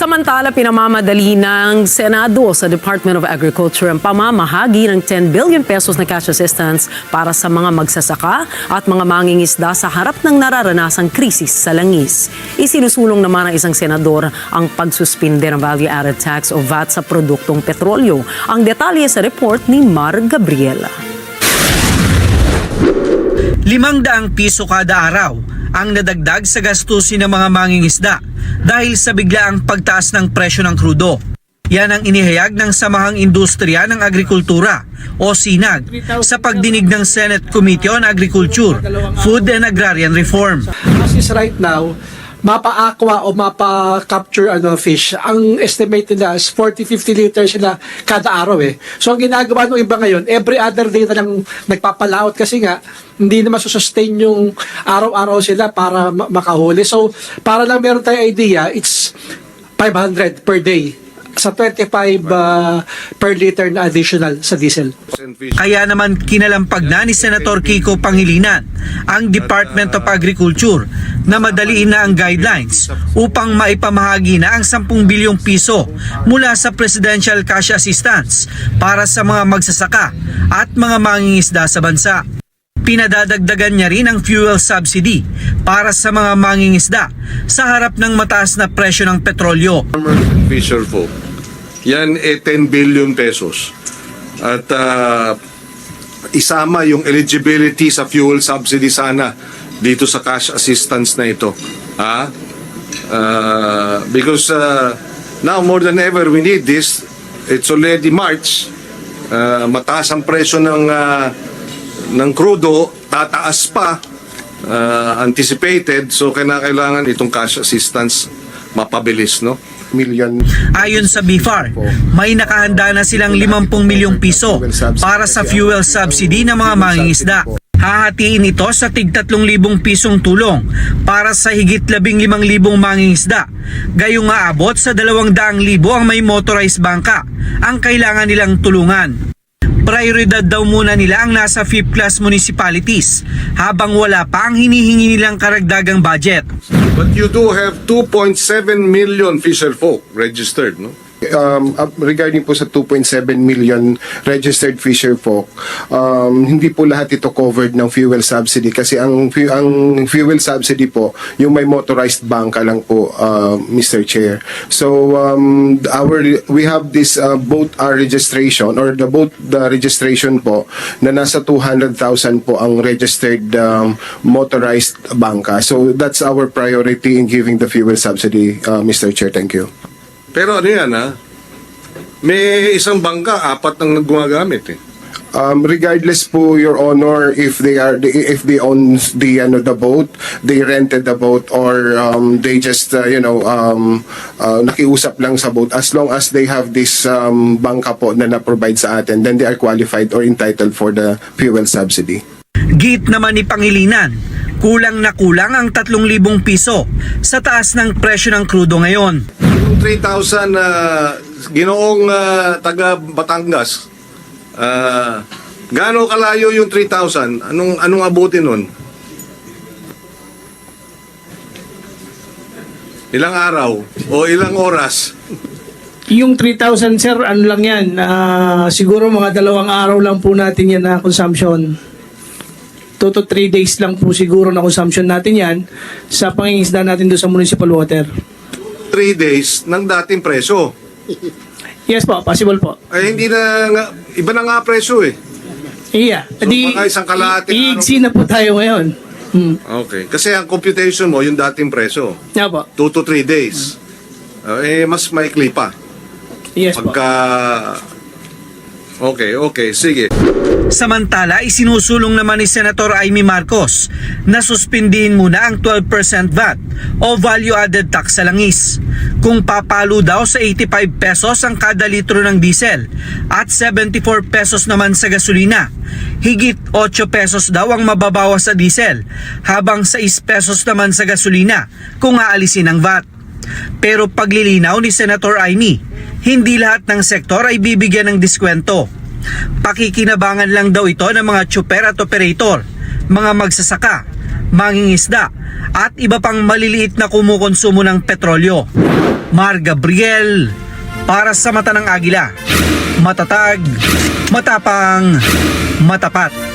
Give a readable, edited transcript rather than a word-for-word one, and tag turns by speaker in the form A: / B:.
A: Samantala, pinamamadali ng Senado sa Department of Agriculture ang pamamahagi ng 10 billion pesos na cash assistance para sa mga magsasaka at mga mangingisda sa harap ng nararanasang krisis sa langis. Isinusulong naman ng isang senador ang pagsuspinde ng value-added tax o VAT sa produktong petrolyo. Ang detalye sa report ni Mar Gabriela.
B: 500 piso kada araw ang nadagdag sa gastusin ng mga mangingisda dahil sa biglaang pagtaas ng presyo ng krudo. Yan ang inihayag ng Samahang Industriya ng Agrikultura o SINAG sa pagdinig ng Senate Committee on Agriculture, Food and Agrarian Reform.
C: As is right now, mapa-aqua o mapa-capture fish, ang estimate nila is 40-50 liters sila kada araw eh. So ang ginagawa ng iba ngayon, every other day na lang nagpapalaot kasi nga hindi na masussustain yung araw-araw sila para makahuli. So para lang meron tayong idea, it's 500 per day sa 25 per liter na additional sa diesel.
B: Kaya naman kinalampag na ni Senator Kiko Pangilinan ang Department of Agriculture na madaliin na ang guidelines upang maipamahagi na ang 10 bilyong piso mula sa Presidential Cash Assistance para sa mga magsasaka at mga mangingisda sa bansa. Pinadadagdagan niya rin ang fuel subsidy para sa mga mangingisda sa harap ng mataas na presyo ng petrolyo.
D: Fisher folk. Yan 10 billion pesos. At isama yung eligibility sa fuel subsidy sana dito sa cash assistance na ito. Because now more than ever we need this. It's already March. Mataas ang presyo ng crudo, tataas pa, anticipated, so kailangan itong cash assistance mapabilis, no?
E: Million.
B: Ayon sa BIFAR, may nakahanda na silang 50 milyong piso para sa fuel subsidy ng mga mangingisda. Hahatiin ito sa tig 3,000 pisong tulong para sa higit 15,000 mangingisda. Gayong aabot sa 200,000 ang may motorized bangka ang kailangan nilang tulungan. Prioridad daw muna nila ang nasa 5th class municipalities habang wala pa ang hinihingi nilang karagdagang budget.
D: But you do have 2.7 million fisher folk registered, no?
E: Regarding po sa 2.7 million registered fisher folk, hindi po lahat ito covered ng fuel subsidy kasi ang fuel subsidy po yung may motorized bangka lang po, Mr. Chair. So we have this boat registration or the registration po na nasa 200,000 po ang registered motorized bangka. So that's our priority in giving the fuel subsidy, Mr. Chair. Thank you.
D: Pero ano yan, may isang bangka, 4 ang gumagamit eh.
E: Regardless po, Your Honor, if they own the boat, they rented the boat, or they just nakiusap lang sa boat, as long as they have this bangka po na na-provide sa atin, then they are qualified or entitled for the fuel subsidy.
B: Git naman ni Pangilinan, kulang na kulang ang 3,000 piso sa taas ng presyo ng krudo ngayon.
D: Yung 3,000 ginoong taga Batangas, gaano kalayo yung 3,000? Anong abutin nun? Ilang araw o ilang oras?
C: Yung 3,000 sir, ano lang yan, siguro mga 2 araw lang po natin yan na consumption. 2 to 3 days lang po siguro na consumption natin yan sa pangingisda natin doon sa municipal water.
D: 3 days ng dating presyo.
C: Yes po, possible po.
D: Ay hindi na nga, iba na nga presyo eh.
C: Iya.
D: So, baka isang kalahating
C: iigsi na po tayo ngayon.
D: Okay. Kasi ang computation mo, yung dating presyo.
C: Yeah po.
D: 2 to 3 days. Mas maikli pa.
C: Yes po.
D: Okay, sige.
B: Samantala, isinusulong naman ni Senator Amy Marcos na suspindihin muna ang 12% VAT o value-added tax sa langis. Kung papalo daw sa 85 pesos ang kada litro ng diesel at 74 pesos naman sa gasolina, higit 8 pesos daw ang mababawas sa diesel habang 6 pesos naman sa gasolina kung aalisin ang VAT. Pero paglilinaw ni Senator Amy, hindi lahat ng sektor ay bibigyan ng diskwento. Pakikinabangan lang daw ito ng mga tsuper at operator, mga magsasaka, mangingisda at iba pang maliliit na kumukonsumo ng petrolyo. Mar Gabriel, para sa Mata ng Agila. Matatag, matapang, matapat.